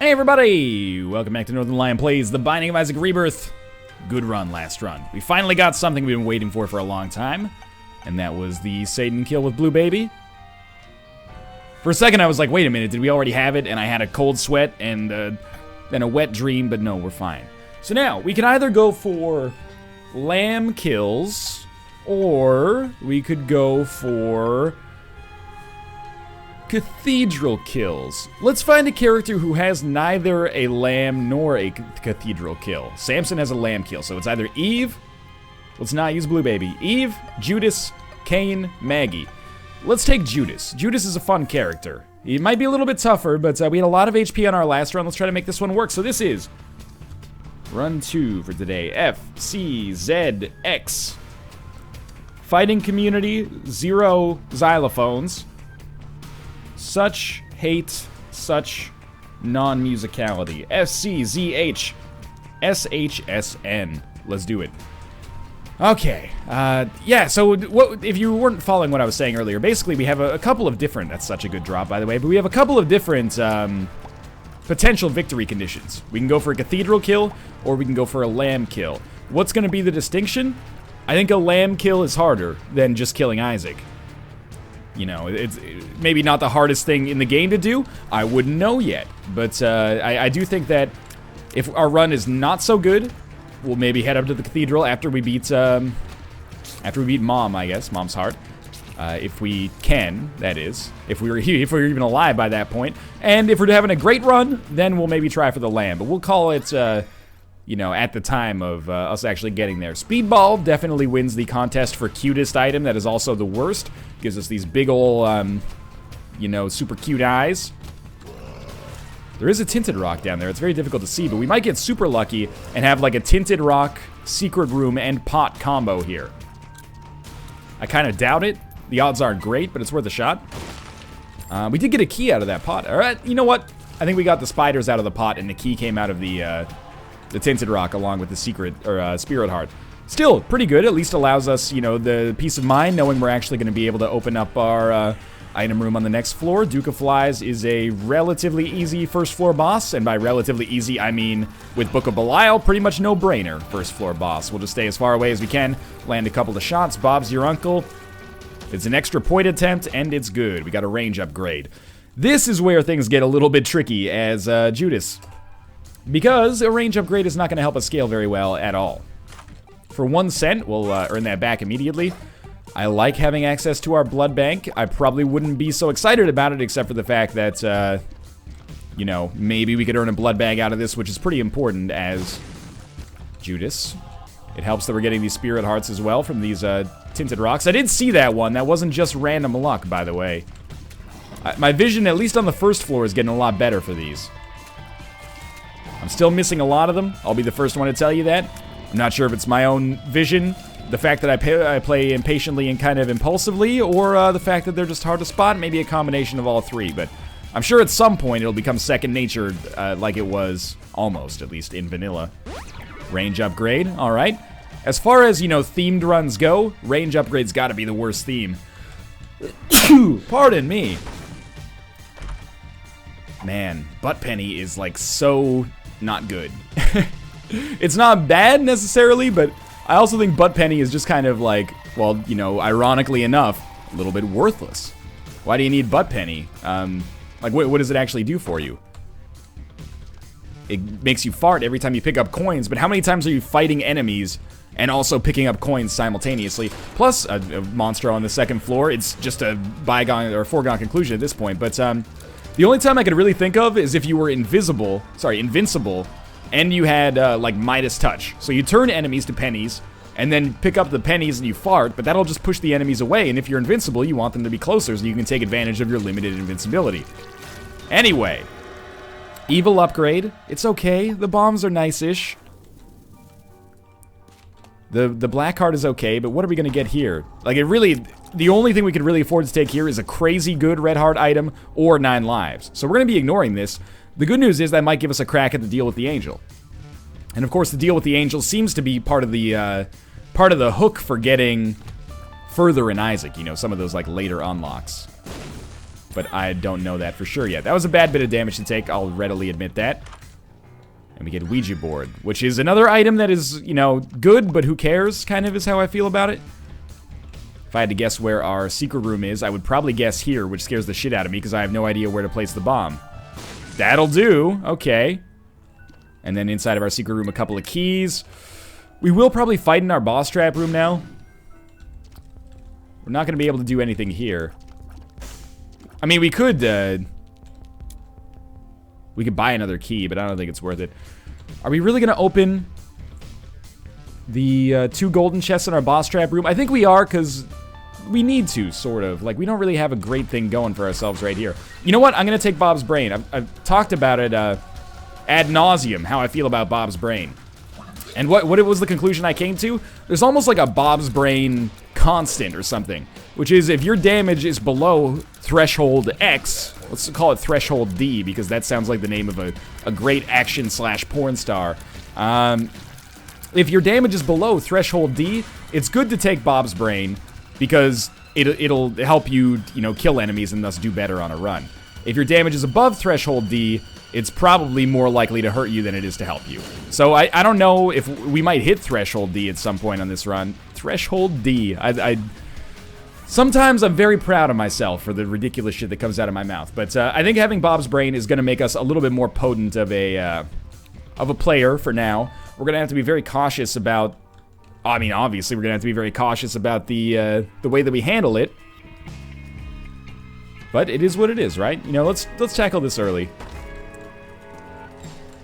Hey everybody! Welcome back to Northern Lion Plays The Binding of Isaac Rebirth. Good run, last run. We finally got something we've been waiting for a long time, and that was the Satan kill with Blue Baby. For a second I was like, wait a minute, did we already have it? And I had a cold sweat and then a wet dream, but no, we're fine. So now, we can either go for lamb kills, or we could go for cathedral kills. Let's find a character who has neither a lamb nor a cathedral kill. Samson has a lamb kill, so it's either Eve, let's not use Blue Baby, Eve, Judas, Cain, Maggie. Let's take Judas. Judas is a fun character. He might be a little bit tougher, but we had a lot of HP on our last run. Let's try to make this one work. So this is run 2 for today. F, C, Z, X. Fighting community, 0 xylophones. Such hate, such non-musicality. S-C-Z-H, S-H-S-N. Let's do it. Okay, yeah, so if you weren't following what I was saying earlier, basically we have a couple of different, that's such a good drop by the way, but we have a couple of different potential victory conditions. We can go for a cathedral kill, or we can go for a lamb kill. What's going to be the distinction? I think a lamb kill is harder than just killing Isaac. You know, it's maybe not the hardest thing in the game to do. I wouldn't know yet. But I do think that if our run is not so good, we'll maybe head up to the cathedral after we beat Mom, I guess. Mom's heart. If we can, that is. If we're even alive by that point. And if we're having a great run, then we'll maybe try for the lamb. But we'll call it, you know, at the time of us actually getting there. Speedball definitely wins the contest for cutest item. That is also the worst. Gives us these big ol', you know, super cute eyes. There is a tinted rock down there. It's very difficult to see, but we might get super lucky and have like a tinted rock, secret room, and pot combo here. I kind of doubt it. The odds aren't great, but it's worth a shot. We did get a key out of that pot. All right, you know what? I think we got the spiders out of the pot, and the key came out of the tinted rock along with the secret, or spirit heart. Still, pretty good. At least allows us, you know, the peace of mind knowing we're actually going to be able to open up our item room on the next floor. Duke of Flies is a relatively easy first floor boss, and by relatively easy, I mean with Book of Belial, pretty much no-brainer first floor boss. We'll just stay as far away as we can, land a couple of shots. Bob's your uncle. It's an extra point attempt, and it's good. We got a range upgrade. This is where things get a little bit tricky as Judas, because a range upgrade is not going to help us scale very well at all. For 1 cent, we'll earn that back immediately. I like having access to our blood bank. I probably wouldn't be so excited about it except for the fact that, you know, maybe we could earn a blood bag out of this, which is pretty important as Judas. It helps that we're getting these spirit hearts as well from these tinted rocks. I did see that one. That wasn't just random luck, by the way. My vision, at least on the first floor, is getting a lot better for these. I'm still missing a lot of them. I'll be the first one to tell you that. I'm not sure if it's my own vision, the fact that I play impatiently and kind of impulsively, or the fact that they're just hard to spot. Maybe a combination of all three, but I'm sure at some point it'll become second nature like it was almost, at least in vanilla. Range upgrade, all right. As far as, you know, themed runs go, range upgrade's gotta be the worst theme. Pardon me. Man, Butt Penny is like so not good. It's not bad necessarily, but I also think Butt Penny is just kind of like, well, you know, ironically enough, a little bit worthless. Why do you need Butt Penny? Like, what does it actually do for you? It makes you fart every time you pick up coins, but how many times are you fighting enemies and also picking up coins simultaneously? Plus, a monster on the second floor. It's just a bygone or foregone conclusion at this point, but the only time I could really think of is if you were invincible, and you had, like, Midas Touch. So you turn enemies to pennies, and then pick up the pennies and you fart, but that'll just push the enemies away, and if you're invincible, you want them to be closer so you can take advantage of your limited invincibility. Anyway, evil upgrade. It's okay. The bombs are nice-ish. The black heart is okay, but what are we going to get here? Like, it really, the only thing we could really afford to take here is a crazy good red heart item or 9 lives. So we're going to be ignoring this. The good news is that might give us a crack at the deal with the angel. And of course, the deal with the angel seems to be part of the hook for getting further in Isaac, you know, some of those like later unlocks. but I don't know that for sure yet. That was a bad bit of damage to take, I'll readily admit that. And we get Ouija board, which is another item that is, you know, good, but who cares, kind of is how I feel about it. If I had to guess where our secret room is, I would probably guess here, which scares the shit out of me because I have no idea where to place the bomb. That'll do. Okay. And then inside of our secret room, a couple of keys. We will probably fight in our boss trap room now. We're not going to be able to do anything here. I mean, we could buy another key, but I don't think it's worth it. Are we really going to open the 2 golden chests in our boss trap room? I think we are, because we need to, sort of. Like, we don't really have a great thing going for ourselves right here. You know what? I'm going to take Bob's brain. I've talked about it ad nauseum, how I feel about Bob's brain. And what was the conclusion I came to? There's almost like a Bob's brain constant or something, which is if your damage is below threshold X, let's call it threshold D, because that sounds like the name of a great action / porn star. If your damage is below threshold D, it's good to take Bob's brain because it'll help you, you know, kill enemies and thus do better on a run. If your damage is above threshold D, it's probably more likely to hurt you than it is to help you. So I don't know if we might hit threshold D at some point on this run. Threshold D. Sometimes I'm very proud of myself for the ridiculous shit that comes out of my mouth. But I think having Bob's brain is going to make us a little bit more potent of a player for now. We're going to have to be very cautious about... I mean, obviously, we're going to have to be very cautious about the way that we handle it. But it is what it is, right? You know, let's tackle this early.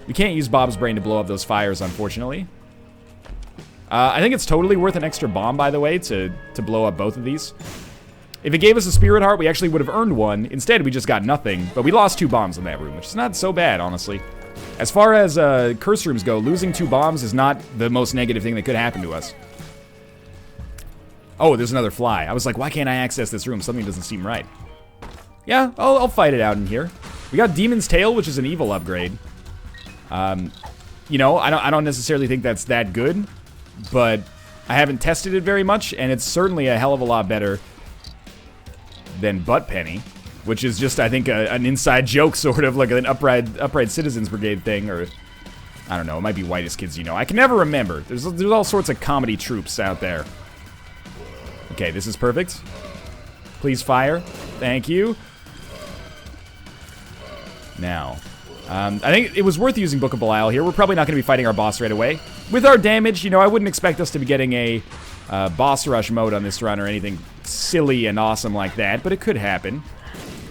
We can't use Bob's brain to blow up those fires, unfortunately. I think it's totally worth an extra bomb, by the way, to blow up both of these. If it gave us a spirit heart, we actually would have earned one. Instead, we just got nothing, but we lost 2 bombs in that room, which is not so bad, honestly. As far as curse rooms go, losing 2 bombs is not the most negative thing that could happen to us. Oh, there's another fly. I was like, why can't I access this room? Something doesn't seem right. Yeah, I'll fight it out in here. We got Demon's Tail, which is an evil upgrade. You know, I don't necessarily think that's that good, but I haven't tested it very much, and it's certainly a hell of a lot better than Butt Penny, which is just, I think, an inside joke, sort of like an upright Citizens Brigade thing, or I don't know, it might be Whitest Kids You Know. I can never remember. There's all sorts of comedy troops out there. Okay, this is perfect. Please fire. Thank you. Now, I think it was worth using Book of Belial here. We're probably not going to be fighting our boss right away. With our damage, you know, I wouldn't expect us to be getting a boss rush mode on this run or anything silly and awesome like that, but it could happen.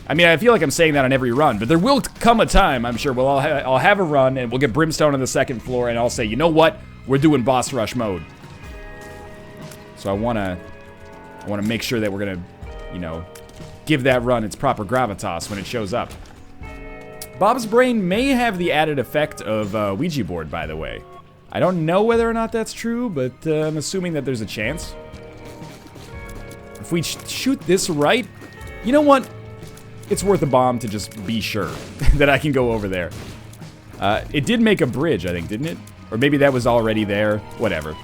I mean, I feel like I'm saying that on every run, but there will come a time, I'm sure, where I'll have a run and we'll get Brimstone on the 2nd floor and I'll say, you know what? We're doing boss rush mode. So I want to make sure that we're going to, you know, give that run its proper gravitas when it shows up. Bob's brain may have the added effect of Ouija board, by the way. I don't know whether or not that's true, but I'm assuming that there's a chance. If we shoot this right, you know what? It's worth a bomb to just be sure that I can go over there. It did make a bridge, I think, didn't it? Or maybe that was already there. Whatever.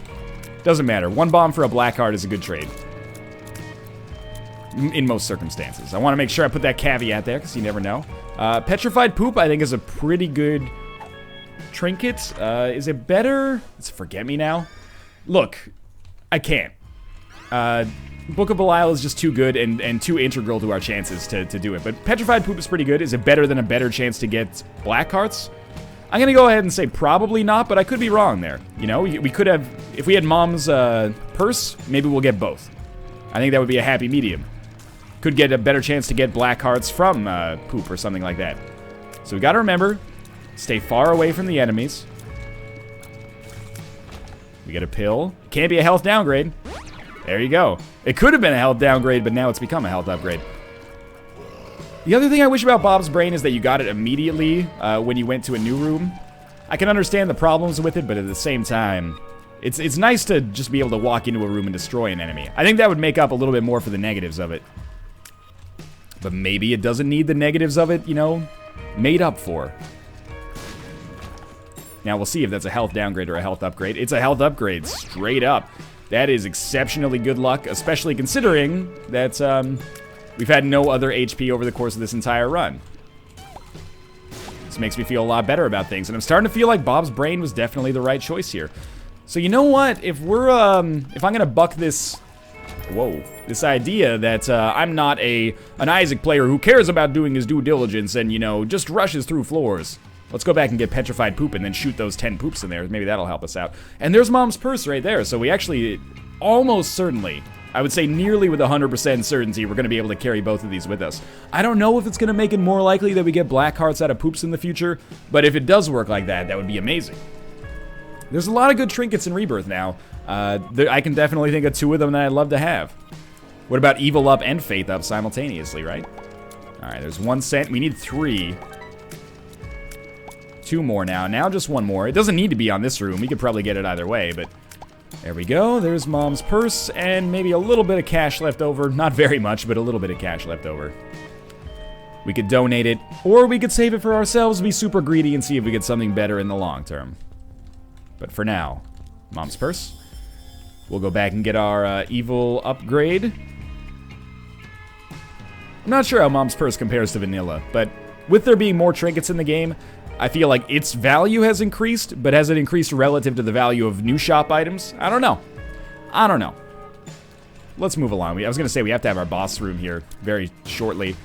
Doesn't matter. 1 bomb for a black heart is a good trade. In most circumstances. I want to make sure I put that caveat there, because you never know. Petrified Poop, I think, is a pretty good trinket. Is it better? Let's forget me now. Look, I can't. Book of Belial is just too good and too integral to our chances to do it. But Petrified Poop is pretty good. Is it better than a better chance to get black hearts? I'm going to go ahead and say probably not, but I could be wrong there. You know, we could have... If we had Mom's purse, maybe we'll get both. I think that would be a happy medium. Could get a better chance to get black hearts from Poop or something like that. So we gotta remember, stay far away from the enemies. We get a pill. Can't be a health downgrade. There you go. It could have been a health downgrade, but now it's become a health upgrade. The other thing I wish about Bob's brain is that you got it immediately when you went to a new room. I can understand the problems with it, but at the same time, it's nice to just be able to walk into a room and destroy an enemy. I think that would make up a little bit more for the negatives of it. But maybe it doesn't need the negatives of it, you know, made up for. Now, we'll see if that's a health downgrade or a health upgrade. It's a health upgrade, straight up. That is exceptionally good luck, especially considering that We've had no other HP over the course of this entire run. This makes me feel a lot better about things, and I'm starting to feel like Bob's Brain was definitely the right choice here. So you know what? If we're, if I'm gonna buck this, this idea that I'm not an Isaac player who cares about doing his due diligence and, you know, just rushes through floors. Let's go back and get petrified poop and then shoot those 10 poops in there. Maybe that'll help us out. And there's Mom's purse right there. So we actually, almost certainly, I would say nearly with 100% certainty, we're going to be able to carry both of these with us. I don't know if it's going to make it more likely that we get black hearts out of poops in the future, but if it does work like that, that would be amazing. There's a lot of good trinkets in Rebirth now. I can definitely think of 2 of them that I'd love to have. What about Evil Up and Faith Up simultaneously, right? Alright, there's 1 cent. We need 3. 2 more now. Now just 1 more. It doesn't need to be on this room. We could probably get it either way, but there we go. There's Mom's purse and maybe a little bit of cash left over. Not very much, but a little bit of cash left over. We could donate it, or we could save it for ourselves, be super greedy, and see if we get something better in the long term. But for now, Mom's purse. We'll go back and get our evil upgrade. I'm not sure how Mom's purse compares to vanilla, but with there being more trinkets in the game, I feel like its value has increased, but has it increased relative to the value of new shop items? I don't know. I don't know. Let's move along. I was going to say we have to have our boss room here very shortly.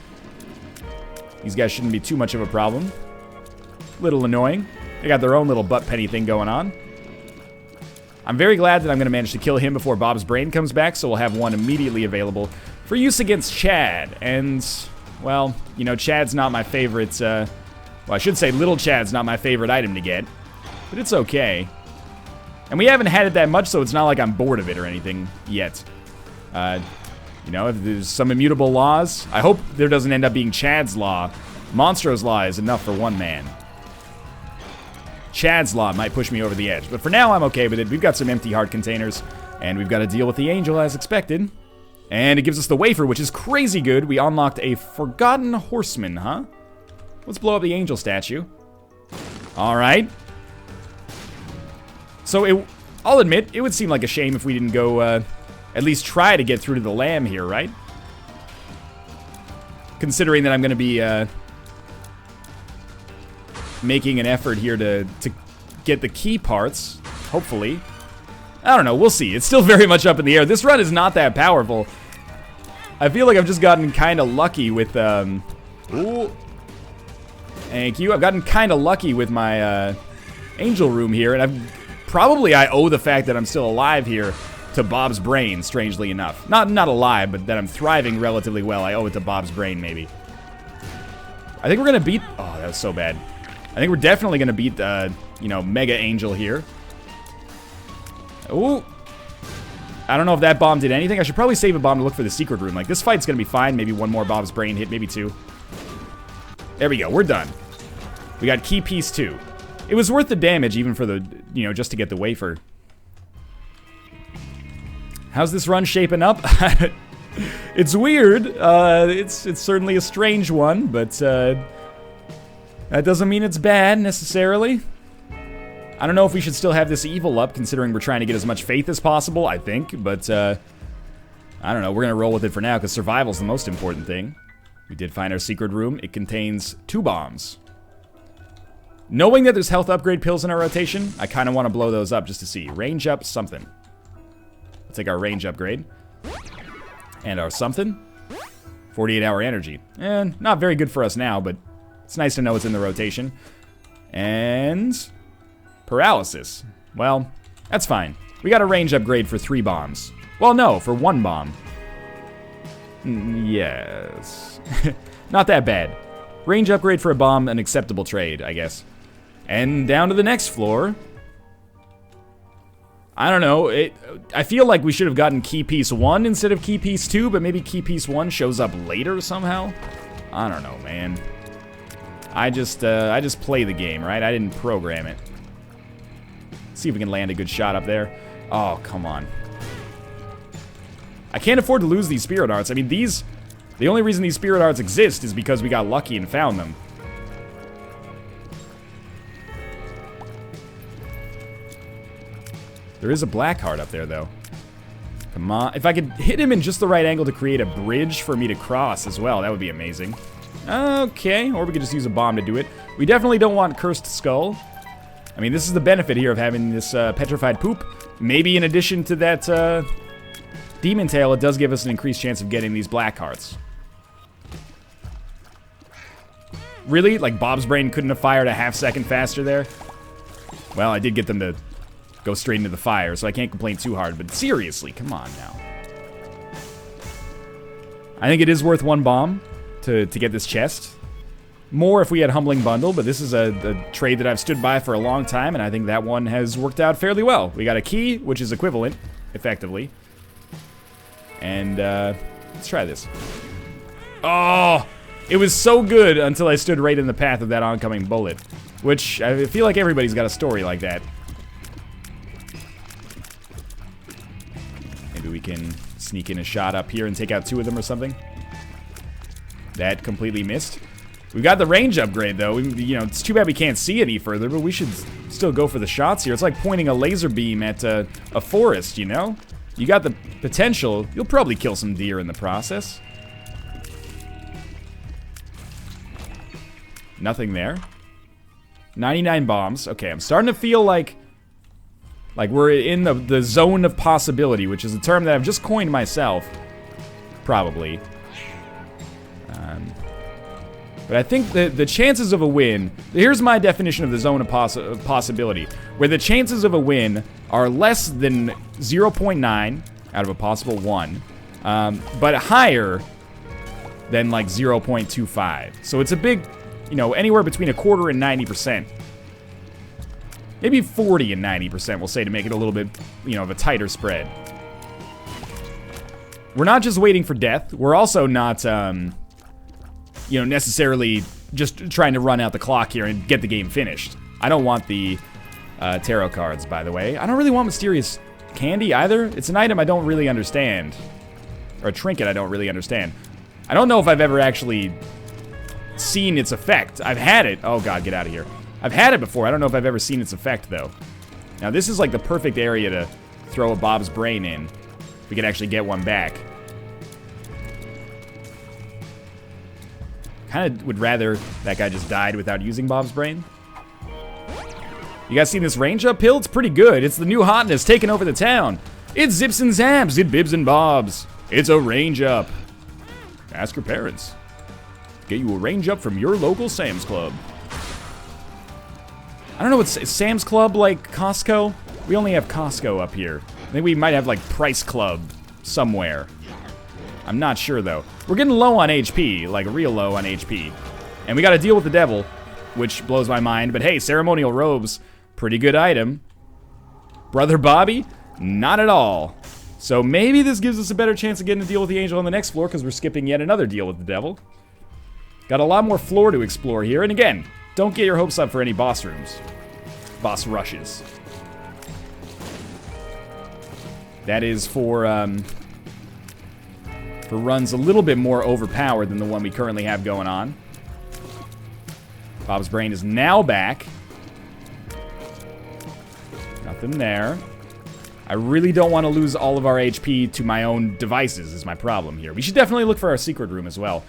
These guys shouldn't be too much of a problem. Little annoying. They got their own little butt penny thing going on. I'm very glad that I'm going to manage to kill him before Bob's Brain comes back, so we'll have 1 immediately available for use against Chad. And, well, you know, Chad's not my favorite, well, I should say Little Chad's not my favorite item to get, but it's okay. And we haven't had it that much, so it's not like I'm bored of it or anything yet. You know, if there's some immutable laws, I hope there doesn't end up being Chad's Law. Monstro's Law is enough for 1 man. Chad's Law might push me over the edge, but for now I'm okay with it. We've got some empty heart containers, and we've got to deal with the angel as expected. And it gives us the wafer, which is crazy good. We unlocked a Forgotten Horseman, huh? Let's blow up the angel statue. Alright. So, I'll admit, it would seem like a shame if we didn't go, at least try to get through to the lamb here, right? Considering that I'm going to be, making an effort here to get the key parts, hopefully. I don't know, we'll see. It's still very much up in the air. This run is not that powerful. I feel like I've just gotten kind of lucky with, ooh. Thank you. I've gotten kind of lucky with my angel room here, and I owe the fact that I'm still alive here to Bob's Brain, strangely enough. Not alive, but that I'm thriving relatively well. I owe it to Bob's Brain, maybe. I think we're gonna beat... Oh, that was so bad. I think we're definitely gonna beat the, you know, Mega Angel here. Ooh. I don't know if that bomb did anything. I should probably save a bomb to look for the secret room. Like, this fight's gonna be fine. Maybe 1 more Bob's Brain hit, maybe 2. There we go, we're done. We got key piece 2. It was worth the damage even for the, you know, just to get the wafer. How's this run shaping up? It's weird. It's certainly a strange one, but that doesn't mean it's bad necessarily. I don't know if we should still have this evil up, considering we're trying to get as much faith as possible, I think, but I don't know, we're gonna roll with it for now, because survival's the most important thing. We did find our secret room. It contains 2 bombs. Knowing that there's health upgrade pills in our rotation, I kind of want to blow those up just to see. Range up something. Let's take our range upgrade. And our something. 48-hour energy. And not very good for us now, but it's nice to know it's in the rotation. And paralysis. Well, that's fine. We got a range upgrade for 3 bombs. Well, no, for 1 bomb. Yes. Not that bad. Range upgrade for a bomb, an acceptable trade, I guess. And down to the next floor. I don't know. I feel like we should have gotten key piece 1 instead of key piece 2, but maybe key piece 1 shows up later somehow. I don't know, man. I just play the game, right? I didn't program it. See if we can land a good shot up there. Oh, come on. I can't afford to lose these spirit arts. I mean, the only reason these spirit arts exist is because we got lucky and found them. There is a black heart up there, though. Come on. If I could hit him in just the right angle to create a bridge for me to cross as well, that would be amazing. Okay, or we could just use a bomb to do it. We definitely don't want Cursed Skull. I mean, this is the benefit here of having this Petrified Poop. Maybe in addition to that Demon Tail, it does give us an increased chance of getting these black hearts. Really? Like, Bob's Brain couldn't have fired a half-second faster there? Well, I did get them to go straight into the fire, so I can't complain too hard, but seriously, come on now. I think it is worth one bomb to get this chest. More if we had Humbling Bundle, but this is a trade that I've stood by for a long time, and I think that one has worked out fairly well. We got a key, which is equivalent, effectively. And, let's try this. Oh! It was so good until I stood right in the path of that oncoming bullet. Which, I feel like everybody's got a story like that. Maybe we can sneak in a shot up here and take out 2 of them or something. That completely missed. We've got the range upgrade, though. You know, it's too bad we can't see any further, but we should still go for the shots here. It's like pointing a laser beam at a forest, you know? You got the potential. You'll probably kill some deer in the process. Nothing there. 99 bombs. Okay, I'm starting to feel like we're in the zone of possibility, which is a term that I've just coined myself. Probably. But I think the chances of a win... Here's my definition of the zone of possibility. Where the chances of a win are less than 0.9 out of a possible 1. But higher than like 0.25. So it's a big... You know, anywhere between 1/4 and 90%. Maybe 40 and 90%, we'll say, to make it a little bit, you know, of a tighter spread. We're not just waiting for death. We're also not, you know, necessarily just trying to run out the clock here and get the game finished. I don't want the tarot cards, by the way. I don't really want Mysterious Candy either. It's an item I don't really understand. Or a trinket I don't really understand. I don't know if I've ever actually... seen its effect. I've had it. Oh god, get out of here. I've had it before. I don't know if I've ever seen its effect, though. Now, this is like the perfect area to throw a Bob's Brain in. If we could actually get one back. Kind of would rather that guy just died without using Bob's Brain. You guys seen this range uphill? It's pretty good. It's the new hotness taking over the town. It's zips and zaps. It bibs and bobs. It's a range up. Ask your parents. Get you a range up from your local Sam's Club. I don't know, is Sam's Club like Costco? We only have Costco up here. I think we might have like Price Club somewhere. I'm not sure though. We're getting low on HP, like real low on HP. And we gotta deal with the devil, which blows my mind. But hey, ceremonial robes, pretty good item. Brother Bobby, not at all. So maybe this gives us a better chance of getting to deal with the angel on the next floor because we're skipping yet another deal with the devil. Got a lot more floor to explore here, and again, don't get your hopes up for any boss rooms. Boss rushes. That is for runs a little bit more overpowered than the one we currently have going on. Bob's Brain is now back. Nothing there. I really don't want to lose all of our HP to my own devices is my problem here. We should definitely look for our secret room as well.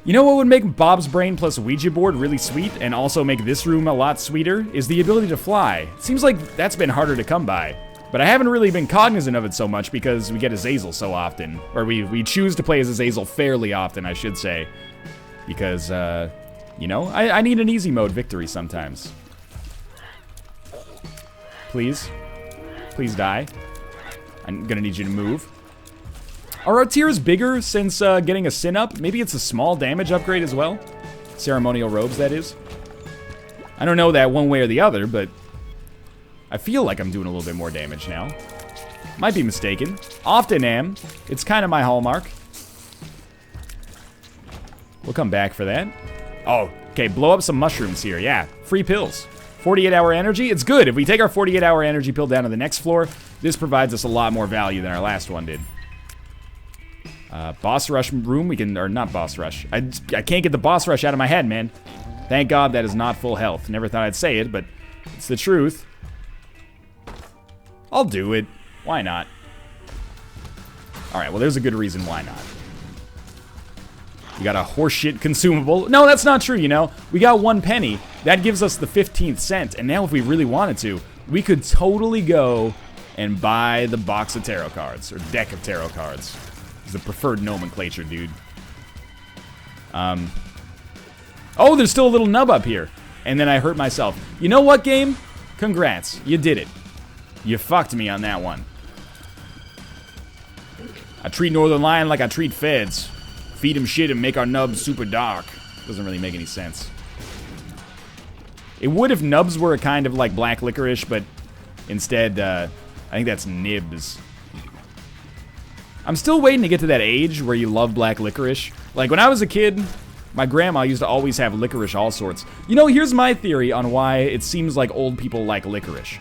You know what would make Bob's Brain plus Ouija board really sweet, and also make this room a lot sweeter, is the ability to fly. It seems like that's been harder to come by. But I haven't really been cognizant of it so much because we get Azazel so often. Or we choose to play as Azazel fairly often, I should say. Because, you know, I need an easy mode victory sometimes. Please. Please die. I'm gonna need you to move. Are our tiers bigger since getting a Sin up? Maybe it's a small damage upgrade as well? Ceremonial robes, that is. I don't know that one way or the other, but I feel like I'm doing a little bit more damage now. Might be mistaken. Often am. It's kind of my hallmark. We'll come back for that. Oh, okay, blow up some mushrooms here. Yeah, free pills. 48-hour energy. It's good. If we take our 48-hour energy pill down to the next floor, this provides us a lot more value than our last one did. Boss rush room, we can, or not boss rush. I can't get the boss rush out of my head, man. Thank God that is not full health. Never thought I'd say it, but it's the truth. I'll do it. Why not? Alright, well, there's a good reason why not. You got a horseshit consumable. No, that's not true, you know. We got 1 penny. That gives us the 15th cent. And now if we really wanted to, we could totally go and buy the box of tarot cards. Or deck of tarot cards. It's the preferred nomenclature, dude. Oh, there's still a little nub up here. And then I hurt myself. You know what, game? Congrats. You did it. You fucked me on that one. I treat Northern Lion like I treat feds. Feed him shit and make our nubs super dark. Doesn't really make any sense. It would if nubs were a kind of like black licorice, but instead, I think that's nibs. I'm still waiting to get to that age where you love black licorice. Like, when I was a kid, my grandma used to always have licorice all sorts. You know, here's my theory on why it seems like old people like licorice.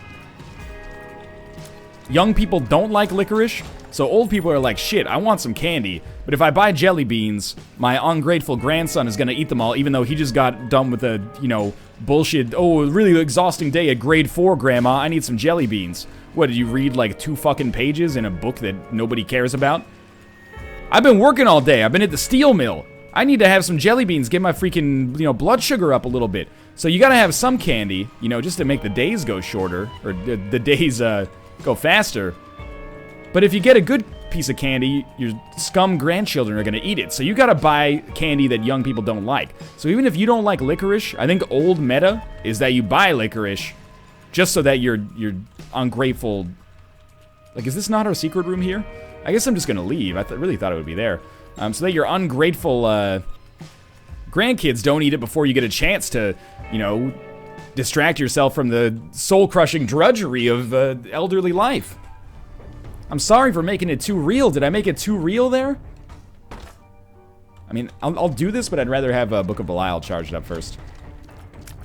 Young people don't like licorice, so old people are like, shit, I want some candy. But if I buy jelly beans, my ungrateful grandson is gonna eat them all, even though he just got done with a, you know, bullshit, oh, really exhausting day at grade 4, Grandma, I need some jelly beans. What, did you read like 2 fucking pages in a book that nobody cares about? I've been working all day, I've been at the steel mill. I need to have some jelly beans, get my freaking, you know, blood sugar up a little bit. So you gotta have some candy, you know, just to make the days go shorter, or the days, go faster. But if you get a good piece of candy, your scum grandchildren are gonna eat it. So you gotta buy candy that young people don't like. So even if you don't like licorice, I think old meta is that you buy licorice just so that you're ungrateful. Like, is this not our secret room here? I guess I'm just gonna leave. I really thought it would be there. So that your ungrateful grandkids don't eat it before you get a chance to, you know, distract yourself from the soul-crushing drudgery of elderly life. I'm sorry for making it too real. Did I make it too real there? I mean, I'll do this, but I'd rather have Book of Belial charged up first.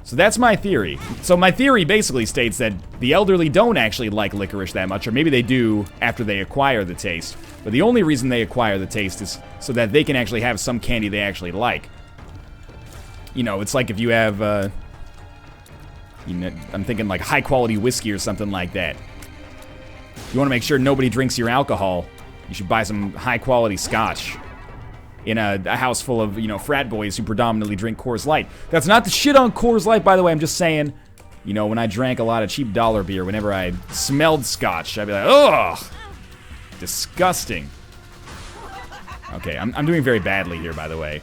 So that's my theory. So my theory basically states that the elderly don't actually like licorice that much, or maybe they do after they acquire the taste. But the only reason they acquire the taste is so that they can actually have some candy they actually like. You know, it's like if you have, you know, I'm thinking like high-quality whiskey or something like that. You want to make sure nobody drinks your alcohol, you should buy some high-quality scotch in a house full of, you know, frat boys who predominantly drink Coors Light. That's not the shit on Coors Light, by the way. I'm just saying, you know, when I drank a lot of cheap dollar beer, whenever I smelled scotch, I'd be like, ugh, disgusting. Okay, I'm doing very badly here, by the way.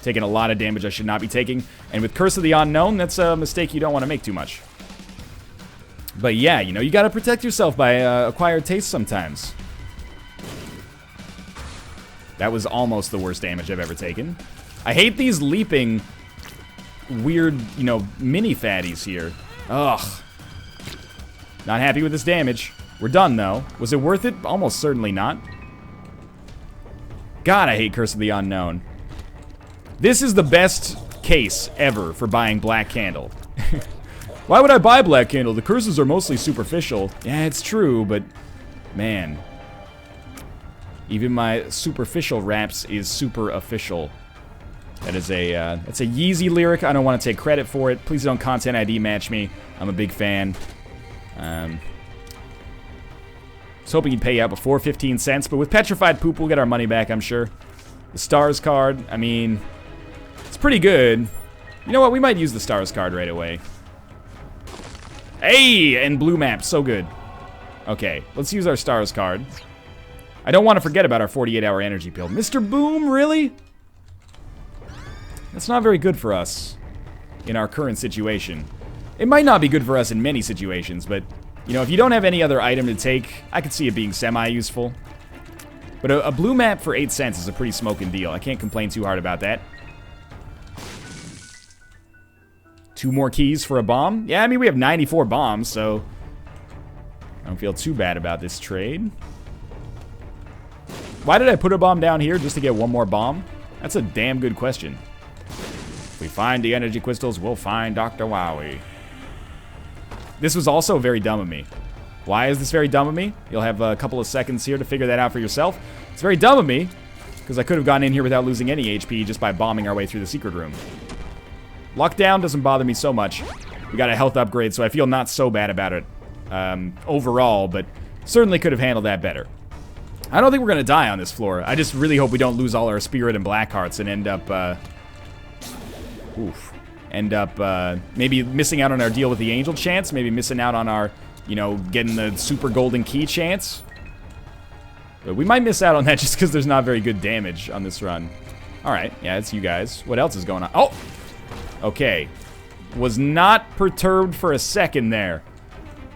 Taking a lot of damage I should not be taking. And with Curse of the Unknown, that's a mistake you don't want to make too much. But yeah, you know, you gotta protect yourself by acquired taste sometimes. That was almost the worst damage I've ever taken. I hate these leaping, weird, you know, mini fatties here. Ugh. Not happy with this damage. We're done, though. Was it worth it? Almost certainly not. God, I hate Curse of the Unknown. This is the best case ever for buying Black Candle. Why would I buy Black Candle? The curses are mostly superficial. Yeah, it's true, but man. Even my superficial raps is super official. That is that's a Yeezy lyric. I don't want to take credit for it. Please don't content ID match me. I'm a big fan. Was hoping you'd pay out before 15 cents, but with Petrified Poop, we'll get our money back, I'm sure. The Stars card, I mean, it's pretty good. You know what? We might use the Stars card right away. Hey, and blue map, so good. Okay, let's use our Stars card. I don't want to forget about our 48-hour energy pill. Mr. Boom, really? That's not very good for us in our current situation. It might not be good for us in many situations, but, you know, if you don't have any other item to take, I could see it being semi-useful. But a blue map for 8 cents is a pretty smoking deal. I can't complain too hard about that. 2 more keys for a bomb? Yeah, I mean, we have 94 bombs, so I don't feel too bad about this trade. Why did I put a bomb down here just to get 1 more bomb? That's a damn good question. If we find the energy crystals, we'll find Dr. Wowie. This was also very dumb of me. Why is this very dumb of me? You'll have a couple of seconds here to figure that out for yourself. It's very dumb of me, because I could have gone in here without losing any HP just by bombing our way through the secret room. Lockdown doesn't bother me so much. We got a health upgrade, so I feel not so bad about it overall, but certainly could have handled that better. I don't think we're gonna die on this floor. I just really hope we don't lose all our spirit and black hearts and end up, maybe missing out on our deal with the angel chance, maybe missing out on our, you know, getting the super golden key chance. But we might miss out on that just because there's not very good damage on this run. Alright, yeah, it's you guys. What else is going on? Oh! Okay. Was not perturbed for a second there.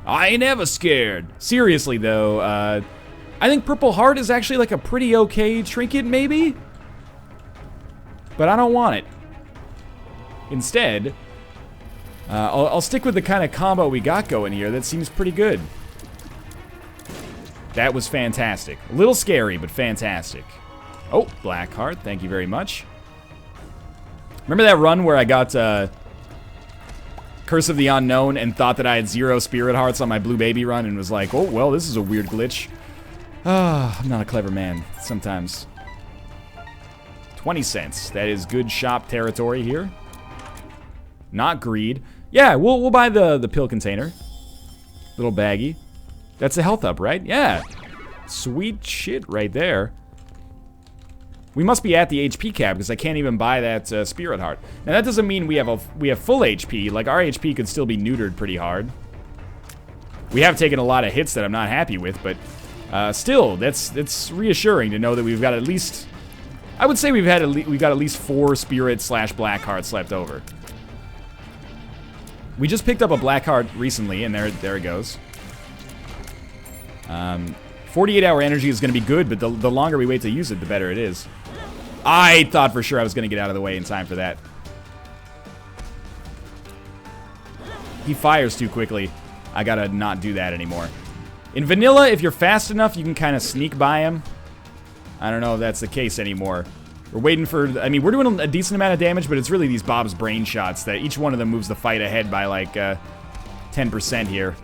I ain't ever scared. Seriously, though, I think Purple Heart is actually like a pretty okay trinket, maybe? But I don't want it. Instead, I'll stick with the kind of combo we got going here. That seems pretty good. That was fantastic. A little scary, but fantastic. Oh, Black Heart, thank you very much. Remember that run where I got Curse of the Unknown and thought that I had 0 Spirit Hearts on my Blue Baby run and was like, oh, well, this is a weird glitch. Ah, I'm not a clever man sometimes. 20 cents. That is good shop territory here. Not greed. Yeah, we'll buy the pill container. Little baggie. That's a health up, right? Yeah. Sweet shit right there. We must be at the HP cap because I can't even buy that Spirit Heart. Now that doesn't mean we have full HP. Like our HP could still be neutered pretty hard. We have taken a lot of hits that I'm not happy with, but still, that's reassuring to know that we've got at least. I would say we've got at least 4 Spirit / Black Hearts left over. We just picked up a Black Heart recently, and there it goes. 48-hour energy is going to be good, but the longer we wait to use it, the better it is. I thought for sure I was going to get out of the way in time for that. He fires too quickly. I gotta not do that anymore. In vanilla, if you're fast enough, you can kind of sneak by him. I don't know if that's the case anymore. We're waiting for, I mean, we're doing a decent amount of damage, but it's really these Bob's Brain shots that each one of them moves the fight ahead by like 10% here.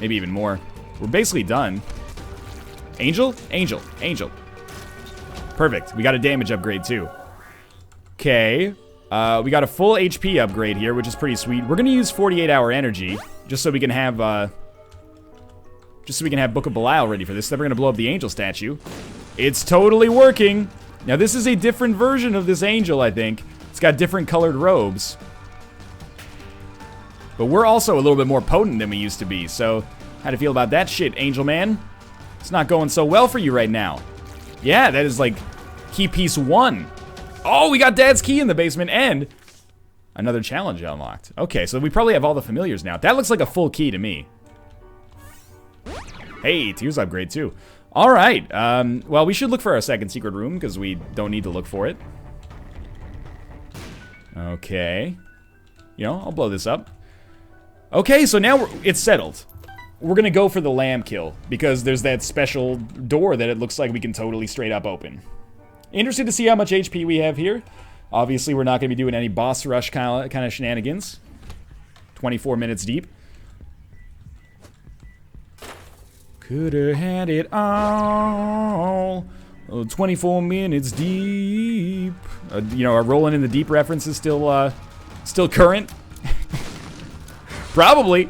Maybe even more. We're basically done. Angel? Angel. Angel. Perfect. We got a damage upgrade too. Okay. We got a full HP upgrade here, which is pretty sweet. We're gonna use 48-hour energy just so we can have Book of Belial ready for this. Then we're gonna blow up the angel statue. It's totally working. Now this is a different version of this angel, I think. It's got different colored robes. But we're also a little bit more potent than we used to be, so how do you feel about that shit, Angel Man? It's not going so well for you right now. Yeah, that is like key piece 1. Oh, we got Dad's key in the basement and another challenge unlocked. Okay, so we probably have all the familiars now. That looks like a full key to me. Hey, Tears upgrade too. All right, well, we should look for our second secret room because we don't need to look for it. Okay. You know, I'll blow this up. Okay, so now it's settled. We're gonna go for the lamb kill because there's that special door that it looks like we can totally straight up open. Interested to see how much HP we have here. Obviously, we're not gonna be doing any boss rush kind of shenanigans. 24 minutes deep. Coulda had it all. 24 minutes deep. You know, our rolling in the deep reference is still current. Probably.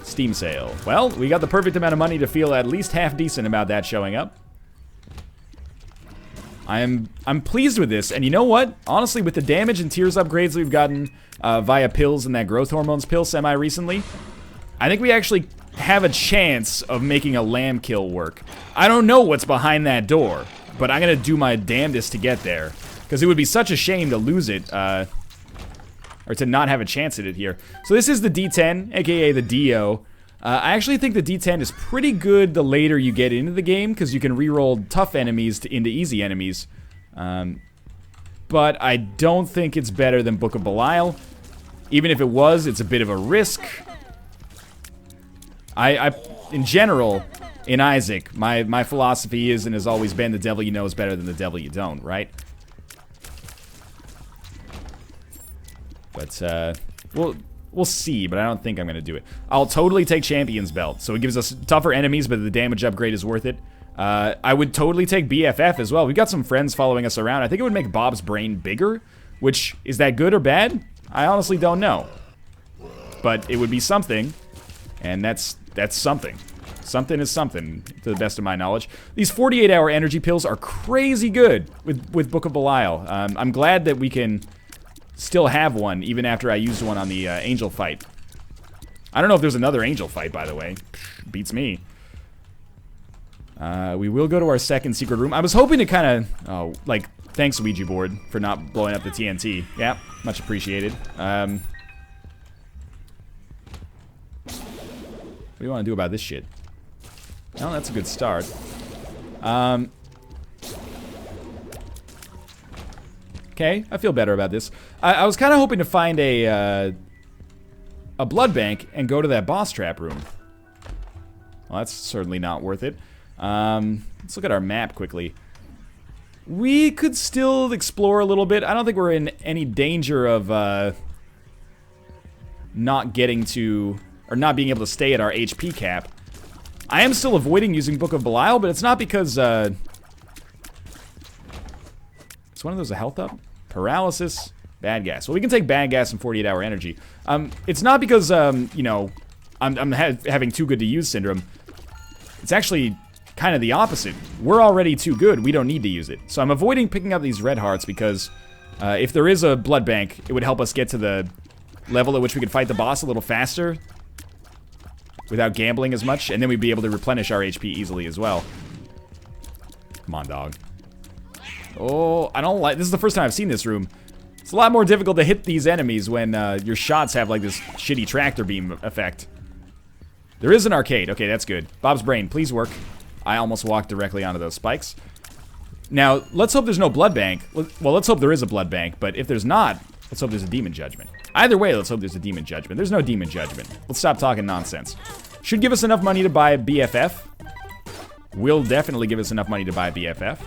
Steam sale. Well, we got the perfect amount of money to feel at least half decent about that showing up. I'm pleased with this, and you know what? Honestly, with the damage and tears upgrades we've gotten via pills and that growth hormones pill semi-recently, I think we actually have a chance of making a lamb kill work. I don't know what's behind that door, but I'm gonna do my damnedest to get there, because it would be such a shame to lose it, or to not have a chance at it here. So this is the D10, aka the Dio. I actually think the D10 is pretty good the later you get into the game, because you can reroll tough enemies into easy enemies. But I don't think it's better than Book of Belial. Even if it was, it's a bit of a risk. In general, in Isaac, my philosophy is and has always been the devil you know is better than the devil you don't, right? But, we'll see, but I don't think I'm gonna do it. I'll totally take Champion's Belt, so it gives us tougher enemies, but the damage upgrade is worth it. I would totally take BFF as well. We've got some friends following us around. I think it would make Bob's brain bigger, which, is that good or bad? I honestly don't know. But it would be something, and that's something. Something is something, to the best of my knowledge. These 48-hour energy pills are crazy good with Book of Belial. I'm glad that we can still have one, even after I used one on the angel fight. I don't know if there's another angel fight, by the way. Beats me. We will go to our second secret room. I was hoping to kind of, like, thanks Ouija board for not blowing up the TNT. Yeah, much appreciated. What do you want to do about this shit? Well, that's a good start. Okay, I feel better about this. I was kind of hoping to find a blood bank and go to that boss trap room. Well, that's certainly not worth it. Let's look at our map quickly. We could still explore a little bit. I don't think we're in any danger of not getting to, or not being able to stay at our HP cap. I am still avoiding using Book of Belial, but it's not because, is one of those a health up? Paralysis, bad gas. Well, we can take bad gas and 48-hour energy. It's not because, you know, I'm having too good to use syndrome. It's actually kind of the opposite. We're already too good. We don't need to use it. So I'm avoiding picking up these red hearts because if there is a blood bank, it would help us get to the level at which we could fight the boss a little faster without gambling as much, and then we'd be able to replenish our HP easily as well. Come on, dog. Oh, I don't like... This is the first time I've seen this room. It's a lot more difficult to hit these enemies when your shots have, like, this shitty tractor beam effect. There is an arcade. Okay, that's good. Bob's brain, please work. I almost walked directly onto those spikes. Now, let's hope there's no blood bank. Well, let's hope there is a blood bank, but if there's not, let's hope there's a demon judgment. Either way, let's hope there's a demon judgment. There's no demon judgment. Let's stop talking nonsense. Should give us enough money to buy BFF. Will definitely give us enough money to buy BFF.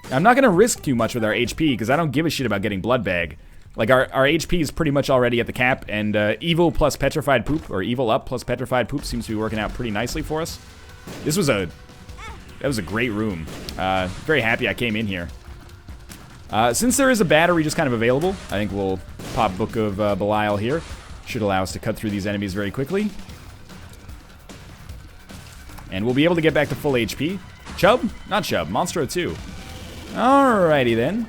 Now, I'm not going to risk too much with our HP, because I don't give a shit about getting blood bag. Like, our HP is pretty much already at the cap, and evil plus petrified poop, or evil up plus petrified poop seems to be working out pretty nicely for us. This was that was a great room. Very happy I came in here. Since there is a battery just kind of available, I think we'll pop Book of Belial here. Should allow us to cut through these enemies very quickly. And we'll be able to get back to full HP. Chub? Not Chub. Monstro 2. Alrighty then.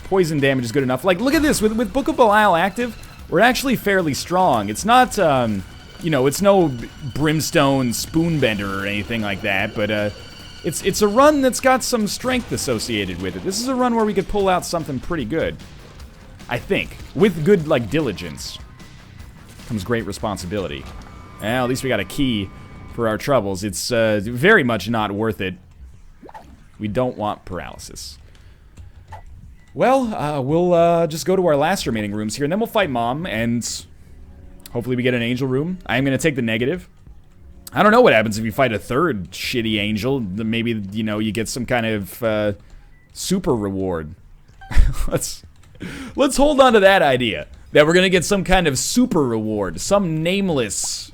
Poison damage is good enough. Like, look at this. With Book of Belial active, we're actually fairly strong. It's not, you know, it's no Brimstone Spoonbender or anything like that, but it's a run that's got some strength associated with it. This is a run where we could pull out something pretty good. I think. With good, like, diligence comes great responsibility. Well, at least we got a key for our troubles. It's very much not worth it. We don't want paralysis. Well, we'll just go to our last remaining rooms here, and then we'll fight Mom, and hopefully we get an angel room. I'm going to take the negative. I don't know what happens if you fight a third shitty angel. Maybe, you know, you get some kind of super reward. Let's hold on to that idea. That we're going to get some kind of super reward. Some nameless,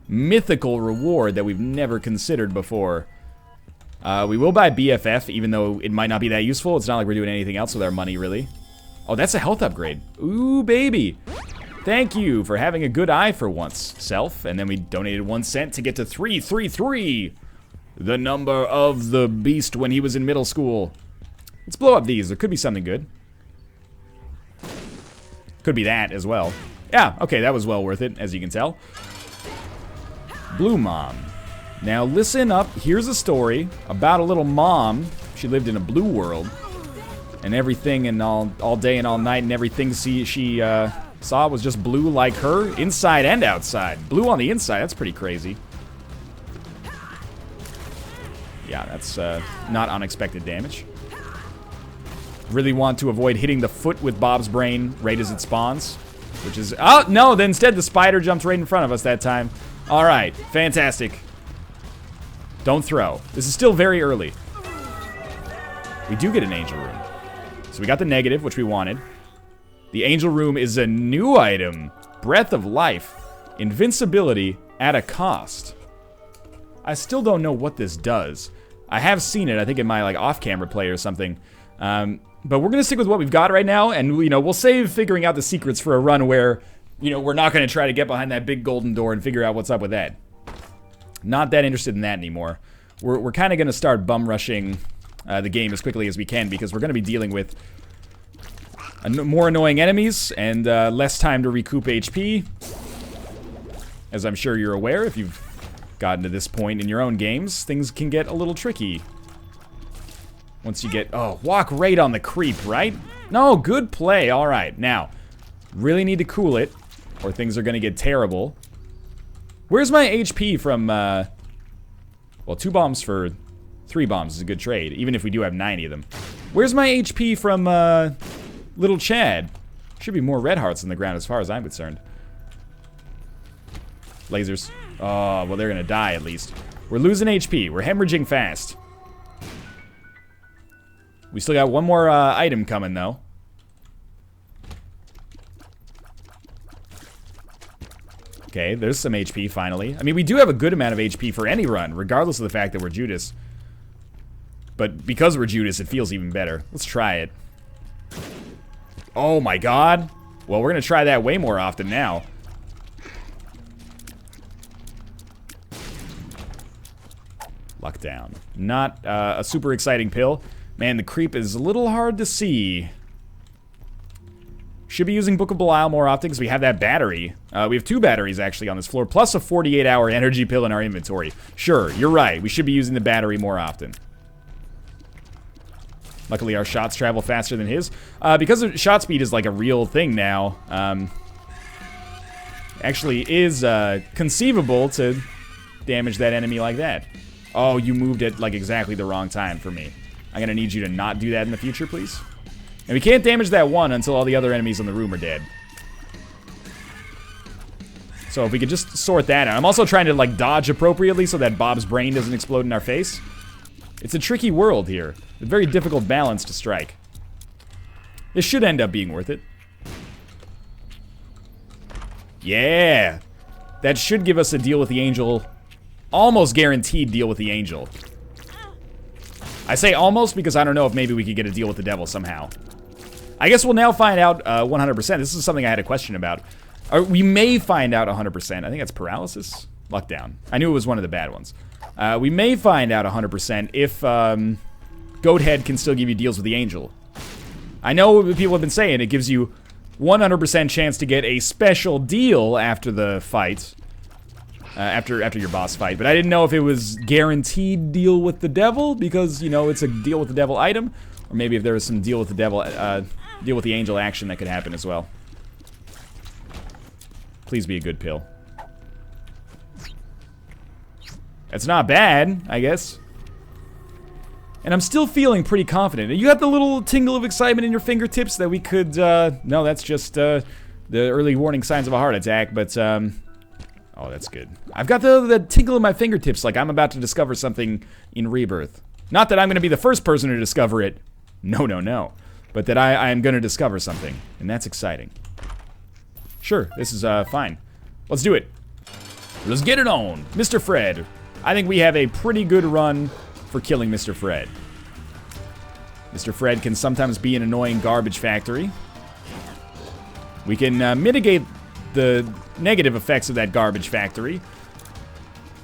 mythical reward that we've never considered before. We will buy BFF, even though it might not be that useful. It's not like we're doing anything else with our money, really. Oh, that's a health upgrade. Ooh, baby. Thank you for having a good eye for once, self. And then we donated 1 cent to get to 333. The number of the beast when he was in middle school. Let's blow up these. There could be something good. Could be that as well. Yeah, okay, that was well worth it, as you can tell. Blue Mom. Now listen up, here's a story about a little mom. She lived in a blue world. And everything and all day and all night and everything she saw was just blue like her, inside and outside. Blue on the inside, that's pretty crazy. Yeah, that's not unexpected damage. Really want to avoid hitting the foot with Bob's brain right as it spawns. Which is, oh no, then instead the spider jumped right in front of us that time. Alright, fantastic. Don't throw. This is still very early. We do get an angel room. So we got the negative, which we wanted. The angel room is a new item. Breath of Life. Invincibility at a cost. I still don't know what this does. I have seen it, I think in my like off-camera play or something. But we're gonna stick with what we've got right now, and you know, we'll save figuring out the secrets for a run where You know, we're not going to try to get behind that big golden door and figure out what's up with that. Not that interested in that anymore. We're kind of going to start bum rushing the game as quickly as we can because we're going to be dealing with more annoying enemies and less time to recoup HP. As I'm sure you're aware, if you've gotten to this point in your own games, things can get a little tricky. Once you get... Oh, walk right on the creep, right? No, good play. All right, now, really need to cool it, or things are going to get terrible. Where's my HP from... Well, 2 bombs for 3 bombs is a good trade, even if we do have 90 of them. Where's my HP from Little Chad? Should be more red hearts on the ground as far as I'm concerned. Lasers. Oh, well, they're going to die at least. We're losing HP. We're hemorrhaging fast. We still got one more item coming, though. Okay, there's some HP, finally. I mean, we do have a good amount of HP for any run, regardless of the fact that we're Judas. But because we're Judas, it feels even better. Let's try it. Oh my god. Well, we're going to try that way more often now. Luck down. Not a super exciting pill. Man, the creep is a little hard to see. Should be using Book of Belial more often because we have that battery. We have 2 batteries actually on this floor, plus a 48-hour energy pill in our inventory. Sure, you're right. We should be using the battery more often. Luckily, our shots travel faster than his. Because shot speed is like a real thing now, actually is conceivable to damage that enemy like that. Oh, you moved at like exactly the wrong time for me. I'm gonna need you to not do that in the future, please. And we can't damage that one until all the other enemies in the room are dead. So if we could just sort that out. I'm also trying to like dodge appropriately so that Bob's brain doesn't explode in our face. It's a tricky world here. A very difficult balance to strike. This should end up being worth it. Yeah! That should give us a deal with the angel. Almost guaranteed deal with the angel. I say almost because I don't know if maybe we could get a deal with the devil somehow. I guess we'll now find out 100%. This is something I had a question about. We may find out 100%. I think that's paralysis. Luck down. I knew it was one of the bad ones. We may find out 100% if Goathead can still give you deals with the angel. I know people have been saying it gives you 100% chance to get a special deal after the fight. After your boss fight, but I didn't know if it was guaranteed deal with the devil because, you know, it's a deal with the devil item, or maybe if there was some deal with the devil, deal with the angel action that could happen as well. Please be a good pill. That's not bad, I guess. And I'm still feeling pretty confident. You got the little tingle of excitement in your fingertips that we could, no, that's just the early warning signs of a heart attack, but, oh, that's good. I've got the tingle in my fingertips like I'm about to discover something in Rebirth. Not that I'm going to be the first person to discover it. No, no, no. But that I am going to discover something. And that's exciting. Sure, this is fine. Let's do it. Let's get it on. Mr. Fred. I think we have a pretty good run for killing Mr. Fred. Mr. Fred can sometimes be an annoying garbage factory. We can mitigate the negative effects of that garbage factory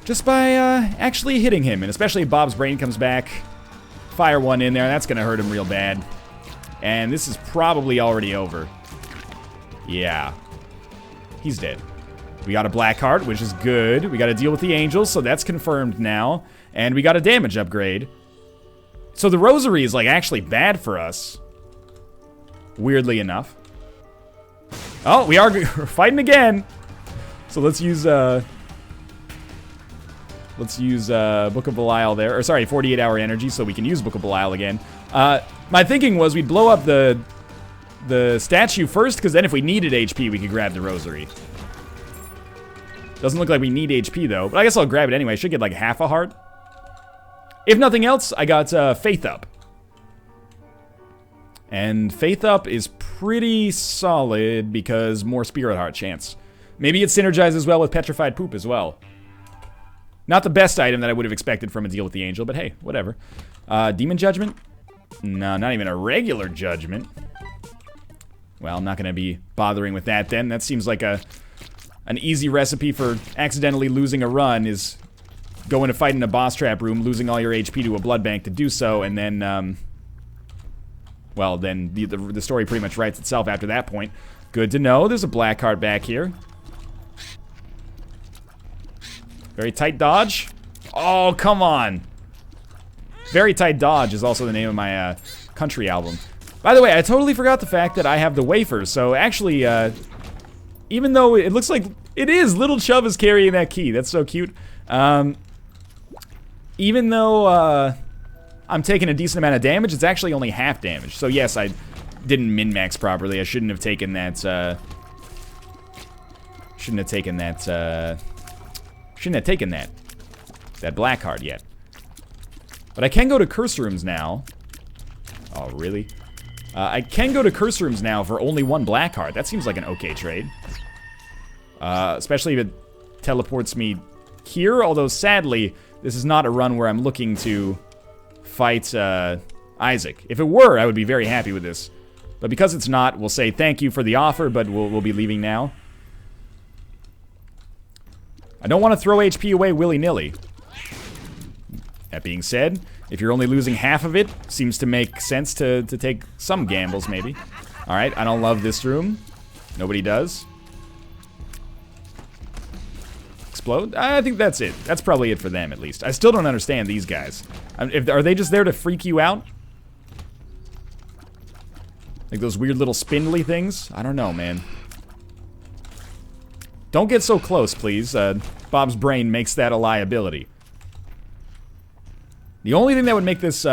just by actually hitting him, and especially if Bob's brain comes back. Fire one in there, that's gonna hurt him real bad. And this is probably already over. Yeah. He's dead. We got a black heart, which is good. We got to deal with the angels, so that's confirmed now. And we got a damage upgrade. So the rosary is like actually bad for us. Weirdly enough. Oh, we're fighting again. So let's use Book of Belial there. Or sorry, 48-hour energy, so we can use Book of Belial again. My thinking was we'd blow up the statue first, because then if we needed HP, we could grab the rosary. Doesn't look like we need HP, though. But I guess I'll grab it anyway. I should get like half a heart. If nothing else, I got Faith Up. And Faith Up is pretty solid because more Spirit Heart chance. Maybe it synergizes well with Petrified Poop as well. Not the best item that I would have expected from a deal with the angel, but hey, whatever. Demon Judgment? No, not even a regular Judgment. Well, I'm not going to be bothering with that then. That seems like an easy recipe for accidentally losing a run is going to fight in a boss trap room, losing all your HP to a blood bank to do so, and then, well, then the story pretty much writes itself after that point. Good to know. There's a black card back here. Very tight dodge. Oh, come on. Very Tight Dodge is also the name of my country album. By the way, I totally forgot the fact that I have the wafers, so actually, even though it looks like it is, Little Chubb is carrying that key. That's so cute. Even though I'm taking a decent amount of damage, it's actually only half damage. So yes, I didn't min-max properly. I shouldn't have taken that, that black card yet. But I can go to curse rooms now. Oh, really? I can go to curse rooms now for only one black card. That seems like an okay trade. Especially if it teleports me here. Although, sadly, this is not a run where I'm looking to fight Isaac. If it were, I would be very happy with this. But because it's not, we'll say thank you for the offer, but we'll be leaving now. I don't want to throw HP away willy-nilly. That being said, if you're only losing half of it, seems to make sense to take some gambles, maybe. Alright, I don't love this room. Nobody does. Explode? I think that's it. That's probably it for them, at least. I still don't understand these guys. Are they just there to freak you out? Like those weird little spindly things? I don't know, man. Don't get so close, please. Bob's brain makes that a liability. The only thing that would make this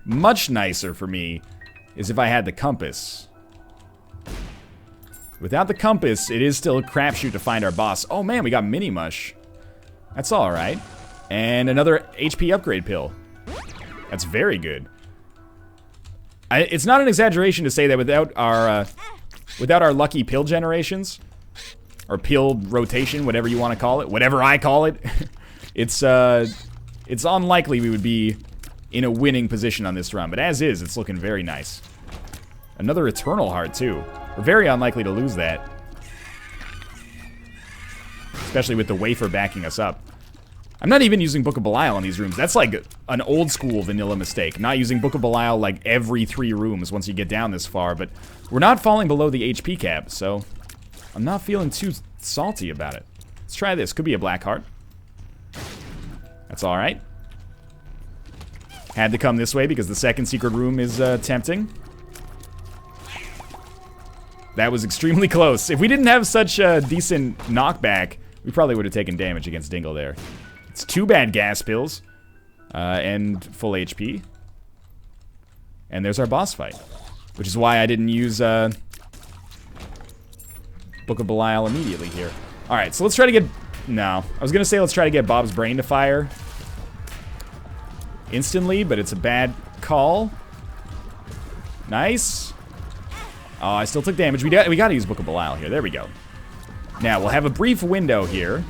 much nicer for me is if I had the compass. Without the compass, it is still a crapshoot to find our boss. Oh man, we got Mini Mush. That's alright. And another HP upgrade pill. That's very good. It's not an exaggeration to say that without our lucky pill generations, or pill rotation, whatever you want to call it, whatever I call it, it's unlikely we would be in a winning position on this run. But as is, it's looking very nice. Another Eternal Heart, too. We're very unlikely to lose that. Especially with the wafer backing us up. I'm not even using Book of Belial in these rooms. That's like an old school vanilla mistake. Not using Book of Belial like every 3 rooms once you get down this far. But we're not falling below the HP cap, so I'm not feeling too salty about it. Let's try this. Could be a black heart. That's alright. Had to come this way because the second secret room is tempting. That was extremely close. If we didn't have such a decent knockback, we probably would have taken damage against Dingle there. It's 2 bad gas pills. And full HP. And there's our boss fight. Which is why I didn't use Book of Belial immediately here. Alright, so let's try to get... No. I was going to say let's try to get Bob's brain to fire instantly, but it's a bad call. Nice. Oh, I still took damage. We got to use Book of Belial here. There we go. Now, we'll have a brief window here.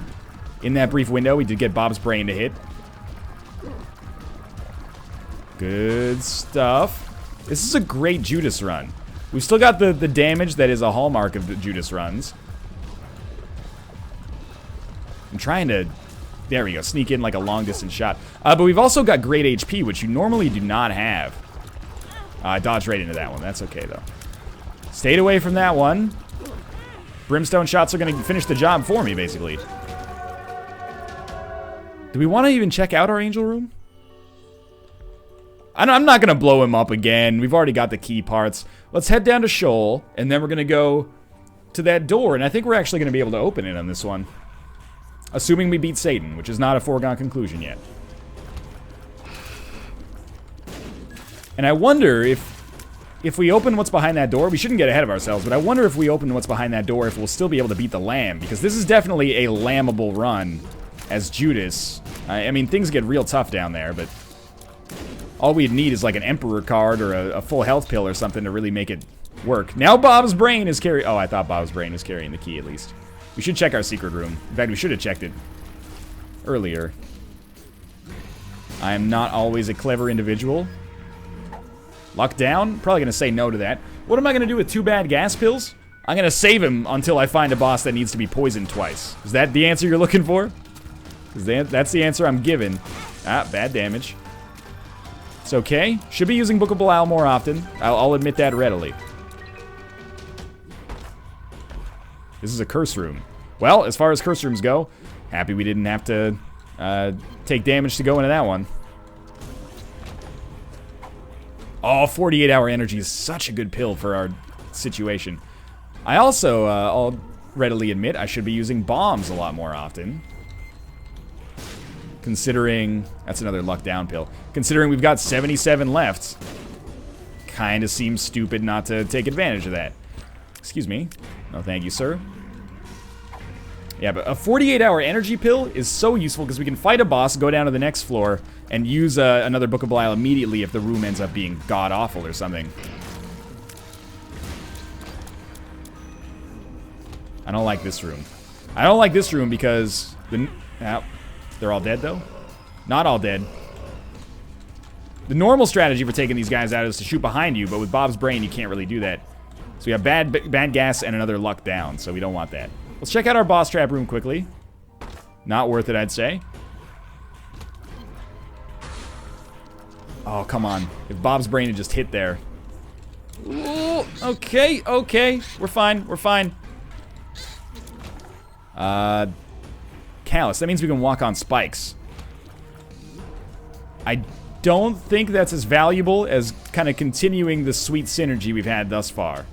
In that brief window, we did get Bob's brain to hit. Good stuff. This is a great Judas run. We've still got the damage that is a hallmark of the Judas runs. I'm trying to... There we go. Sneak in like a long-distance shot. But we've also got great HP, which you normally do not have. I dodged right into that one. That's okay, though. Stayed away from that one. Brimstone shots are going to finish the job for me, basically. Do we want to even check out our angel room? I'm not going to blow him up again. We've already got the key parts. Let's head down to Shoal, and then we're going to go to that door, and I think we're actually going to be able to open it on this one. Assuming we beat Satan, which is not a foregone conclusion yet. And I wonder if we open what's behind that door, we shouldn't get ahead of ourselves, but I wonder if we open what's behind that door, if we'll still be able to beat the lamb, because this is definitely a lammable run as Judas. I mean, things get real tough down there, but all we'd need is like an Emperor card or a full health pill or something to really make it work. Now Bob's brain is carrying... Oh, I thought Bob's brain was carrying the key, at least. We should check our secret room. In fact, we should have checked it earlier. I am not always a clever individual. Lock down? Probably going to say no to that. What am I going to do with 2 bad gas pills? I'm going to save him until I find a boss that needs to be poisoned twice. Is that the answer you're looking for? Because that's the answer I'm given. Ah, bad damage. It's okay. Should be using Book of Belial more often. I'll admit that readily. This is a curse room. Well, as far as curse rooms go, happy we didn't have to take damage to go into that one. Oh, 48-hour energy is such a good pill for our situation. I also, I'll readily admit, I should be using bombs a lot more often. Considering, that's another luck down pill. Considering we've got 77 left, kind of seems stupid not to take advantage of that. Excuse me. No, thank you, sir. Yeah, but a 48-hour energy pill is so useful because we can fight a boss, go down to the next floor, and use another Book of Belial immediately if the room ends up being god-awful or something. I don't like this room. I don't like this room because... they're all dead, though? Not all dead. The normal strategy for taking these guys out is to shoot behind you, but with Bob's Brain, you can't really do that. So we have bad gas and another luck down, so we don't want that. Let's check out our boss trap room quickly. Not worth it, I'd say. Oh, come on. If Bob's Brain had just hit there. Ooh, okay, okay. We're fine, we're fine. Callus. That means we can walk on spikes. I don't think that's as valuable as kind of continuing the sweet synergy we've had thus far.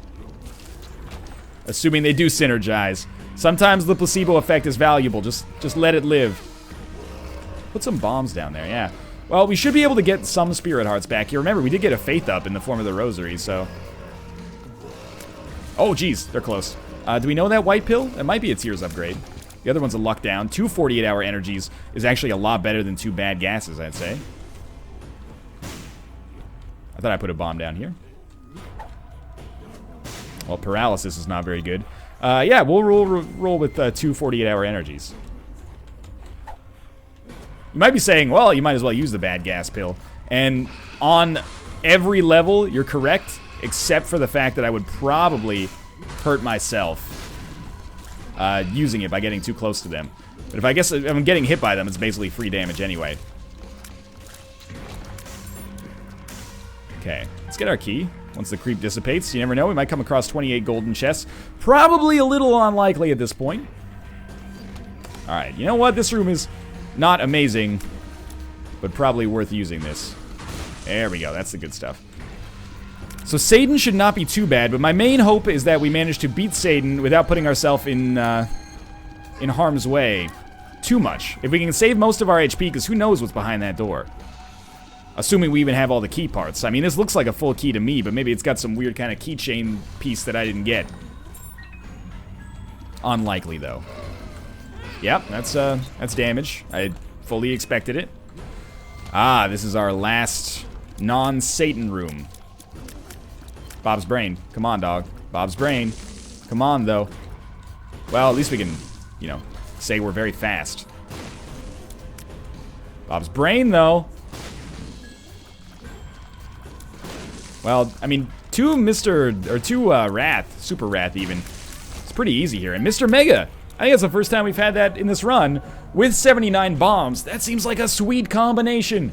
Assuming they do synergize. Sometimes the placebo effect is valuable. Just let it live. Put some bombs down there, yeah. Well, we should be able to get some spirit hearts back here. Remember, we did get a faith up in the form of the rosary, so... Oh, geez, they're close. Do we know that white pill? It might be a tears upgrade. The other one's a luck down. 2 48-hour energies is actually a lot better than 2 bad gases, I'd say. I thought I put a bomb down here. Well, paralysis is not very good. Yeah, we'll roll with 2 48-hour energies. You might be saying, well, you might as well use the bad gas pill. And on every level, you're correct, except for the fact that I would probably hurt myself using it by getting too close to them. But if I'm getting hit by them, it's basically free damage anyway. Okay, let's get our key. Once the creep dissipates, you never know, we might come across 28 golden chests. Probably a little unlikely at this point. Alright, you know what? This room is not amazing, but probably worth using this. There we go, that's the good stuff. So Satan should not be too bad, but my main hope is that we manage to beat Satan without putting ourselves in harm's way too much. If we can save most of our HP, because who knows what's behind that door. Assuming we even have all the key parts. I mean, this looks like a full key to me, but maybe it's got some weird kind of keychain piece that I didn't get. Unlikely, though. Yep, that's damage. I fully expected it. Ah, this is our last non-Satan room. Bob's Brain. Come on, dog. Bob's Brain. Come on, though. Well, at least we can, you know, say we're very fast. Bob's Brain, though. Well, I mean, two Wrath, Super Wrath even. It's pretty easy here. And Mr. Mega, I think it's the first time we've had that in this run with 79 bombs. That seems like a sweet combination.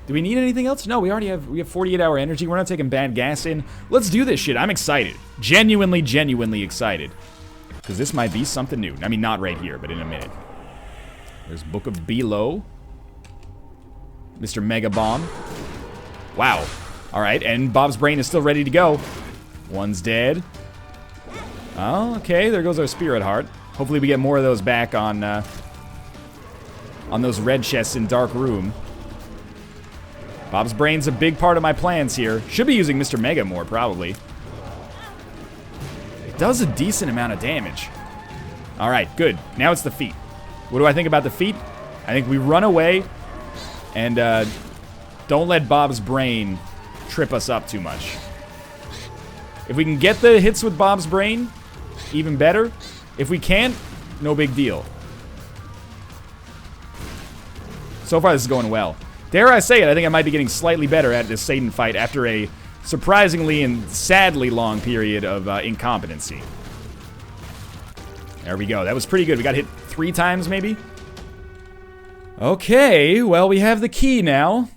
Do we need anything else? No, we have 48-hour energy. We're not taking bad gas in. Let's do this shit. I'm excited. Genuinely excited. Because this might be something new. I mean, not right here, but in a minute. There's Book of Belial. Mr. Mega Bomb. Wow. Alright, and Bob's Brain is still ready to go. One's dead. Oh, okay, there goes our Spirit Heart. Hopefully we get more of those back on those red chests in Dark Room. Bob's Brain's a big part of my plans here. Should be using Mr. Mega more, probably. It does a decent amount of damage. Alright, good. Now it's the feat. What do I think about the feat? I think we run away and don't let Bob's Brain trip us up too much. If we can get the hits with Bob's Brain, even better. If we can't, no big deal. So far, this is going well. Dare I say it, I think I might be getting slightly better at this Satan fight after a surprisingly and sadly long period of incompetency. There we go. That was pretty good. We got hit 3 times, maybe? Okay, well, we have the key now.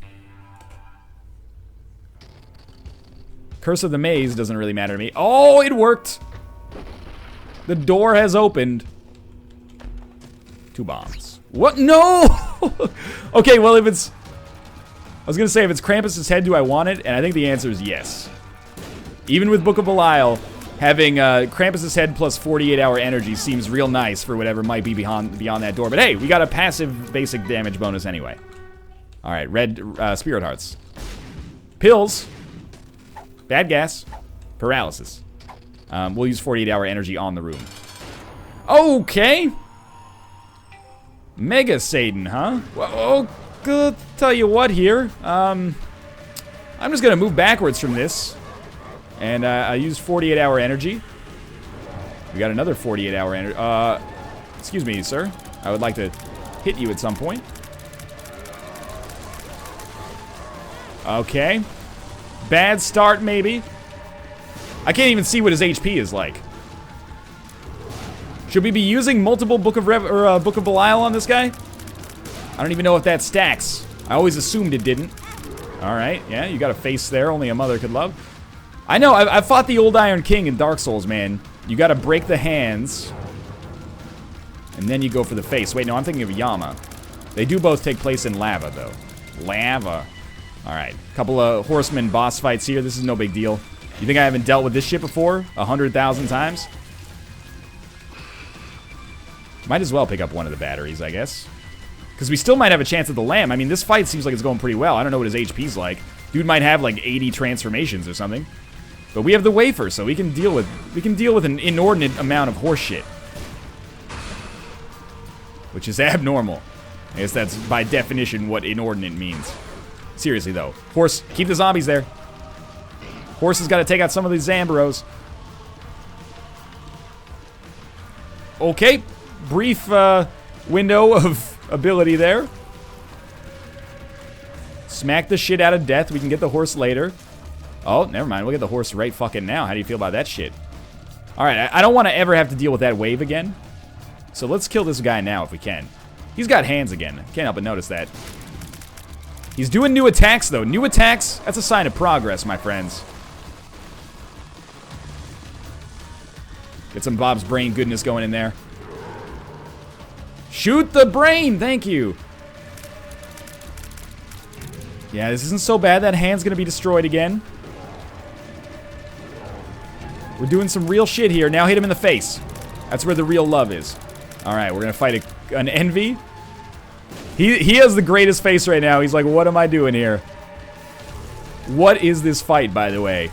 Curse of the Maze doesn't really matter to me. Oh, it worked! The door has opened. 2 bombs. What? No! Okay, well, if it's... I was gonna say, if it's Krampus's head, do I want it? And I think the answer is yes. Even with Book of Belial, having Krampus's head plus 48-hour energy seems real nice for whatever might be beyond that door. But hey, we got a passive basic damage bonus anyway. Alright, red spirit hearts. Pills. Bad gas. Paralysis. We'll use 48-hour energy on the room. Okay. Mega Satan, huh? Well, I'll tell you what here. I'm just gonna move backwards from this. And I used 48-hour energy. We got another 48-hour energy. Excuse me, sir. I would like to hit you at some point. Okay. Bad start, maybe. I can't even see what his HP is like. Should we be using multiple Book of Belial on this guy? I don't even know if that stacks. I always assumed it didn't. Alright, yeah, you got a face there only a mother could love. I know, I've fought the Old Iron King in Dark Souls, man. You gotta break the hands. And then you go for the face. Wait, no, I'm thinking of Yama. They do both take place in lava, though. Lava. Alright, couple of horseman boss fights here. This is no big deal. You think I haven't dealt with this shit before? 100,000 times? Might as well pick up one of the batteries, I guess. Because we still might have a chance at the lamb. I mean, this fight seems like it's going pretty well. I don't know what his HP's like. Dude might have like 80 transformations or something. But we have the wafer, so we can deal with an inordinate amount of horse shit. Which is abnormal. I guess that's by definition what inordinate means. Seriously though. Horse, keep the zombies there. Horse has got to take out some of these Zamboros. Okay. Brief window of ability there. Smack the shit out of death. We can get the horse later. Oh, never mind. We'll get the horse right fucking now. How do you feel about that shit? Alright, I don't want to ever have to deal with that wave again. So let's kill this guy now if we can. He's got hands again. Can't help but notice that. He's doing new attacks, though. New attacks, that's a sign of progress, my friends. Get some Bob's brain goodness going in there. Shoot the brain! Thank you. Yeah, this isn't so bad. That hand's gonna be destroyed again. We're doing some real shit here. Now hit him in the face. That's where the real love is. Alright, we're gonna fight an envy. He has the greatest face right now. He's like, what am I doing here? What is this fight, by the way?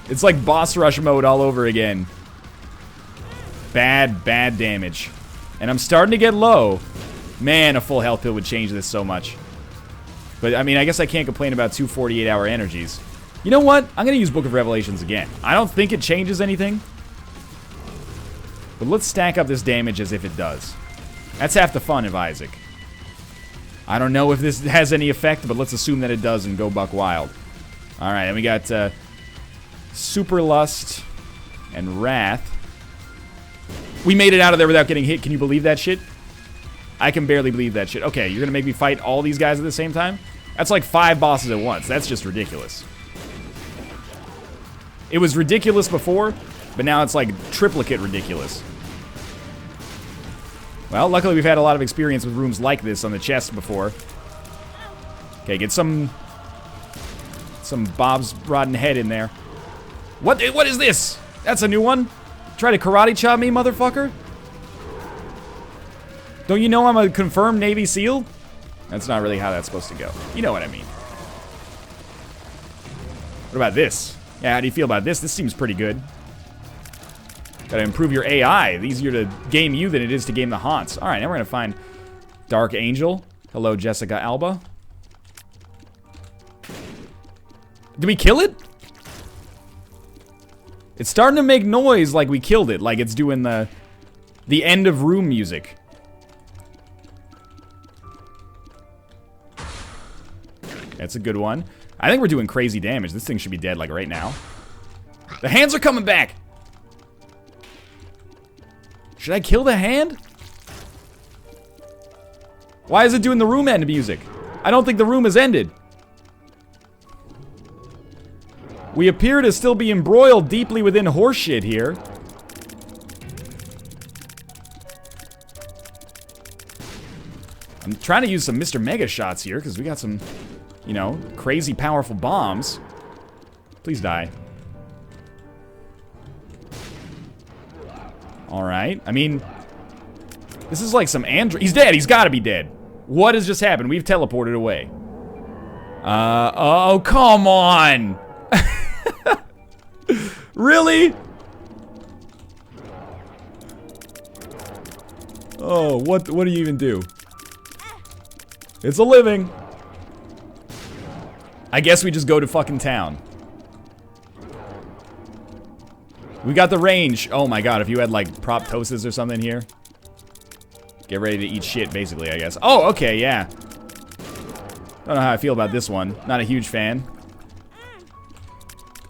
It's like boss rush mode all over again. Bad, bad damage. And I'm starting to get low. Man, a full health pill would change this so much. But, I mean, I guess I can't complain about 2 48-hour energies. You know what? I'm going to use Book of Revelations again. I don't think it changes anything. But let's stack up this damage as if it does. That's half the fun of Isaac. I don't know if this has any effect, but let's assume that it does and go buck wild. Alright, and we got Super Lust and Wrath. We made it out of there without getting hit. Can you believe that shit? I can barely believe that shit. Okay, you're going to make me fight all these guys at the same time? That's like 5 bosses at once. That's just ridiculous. It was ridiculous before, but now it's like triplicate ridiculous. Well, luckily we've had a lot of experience with rooms like this on the chest before. Okay, get some Bob's rotten head in there. What is this? That's a new one? Try to karate chop me, motherfucker? Don't you know I'm a confirmed Navy SEAL? That's not really how that's supposed to go. You know what I mean. What about this? Yeah, how do you feel about this? This seems pretty good. Gotta improve your AI. It's easier to game you than it is to game the haunts. Alright, now we're gonna find Dark Angel. Hello, Jessica Alba. Did we kill it? It's starting to make noise like we killed it, like it's doing the end of room music. That's a good one. I think we're doing crazy damage. This thing should be dead, like, right now. The hands are coming back! Should I kill the hand? Why is it doing the room end music? I don't think the room has ended. We appear to still be embroiled deeply within horseshit here. I'm trying to use some Mr. Mega shots here, because we got some, you know, crazy powerful bombs. Please die. Alright, I mean, this is like some android. He's dead, he's gotta be dead. What has just happened? We've teleported away. Oh, come on! Really? Oh, what do you even do? It's a living. I guess we just go to fucking town. We got the range. Oh my god, if you had like proptosis or something here. Get ready to eat shit, basically, I guess. Oh, okay, yeah. Don't know how I feel about this one. Not a huge fan.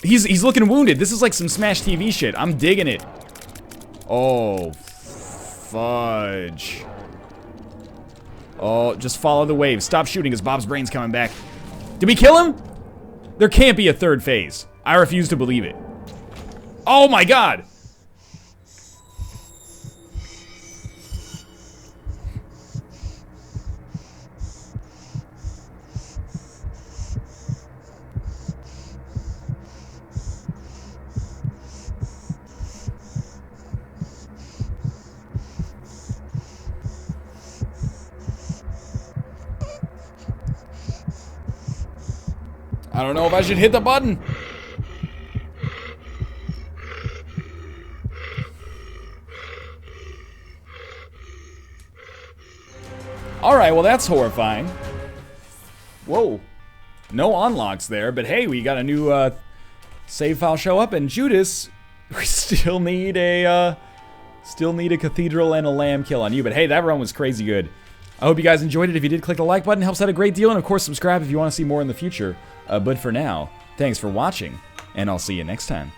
He's looking wounded. This is like some Smash TV shit. I'm digging it. Oh, fudge. Oh, just follow the wave. Stop shooting as Bob's brain's coming back. Did we kill him? There can't be a third phase. I refuse to believe it. Oh my god! I don't know if I should hit the button. Alright, well that's horrifying. Whoa. No unlocks there, but hey, we got a new save file show up, and Judas, we still need a cathedral and a lamb kill on you, but hey, that run was crazy good. I hope you guys enjoyed it. If you did, click the like button, helps out a great deal, and of course subscribe if you want to see more in the future. But for now, thanks for watching, and I'll see you next time.